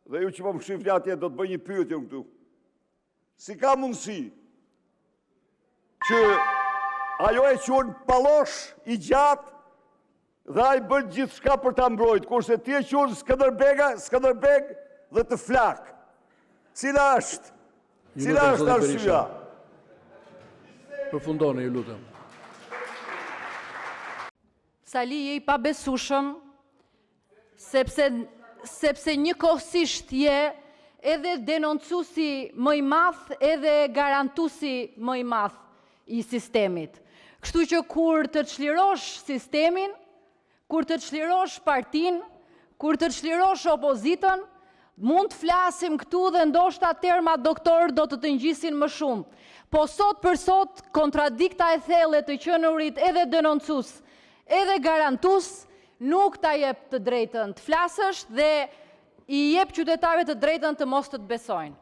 Dhe ju që po më shifni atje do të bëj një pyetje këtu. Si ka mundësi që ajo e quhen pallosh i gjatë dhe ai bën gjithçka për ta mbrojtur, kurse ti e quhen Skënderbeg dhe të flak. Cila është arsyeja? Përfundoni, ju lutem. Sali je i pabesueshëm, sepse njëkohësisht je edhe denoncuesi më i madh, edhe garantuesi më i madh i sistemit. Kështu që kur të çlirosh sistemin, kur të çlirosh partinë, kur të çlirosh opozitën, mund të flasim këtu dhe ndoshta terma doktor do të ngjisin më shumë. Po sot për sot, kontradikta e thellë të qenurit edhe denoncues, edhe garantues, nuk ta jep të drejtën të flasësh dhe i jep qytetarëve të drejtën të mos të besojnë.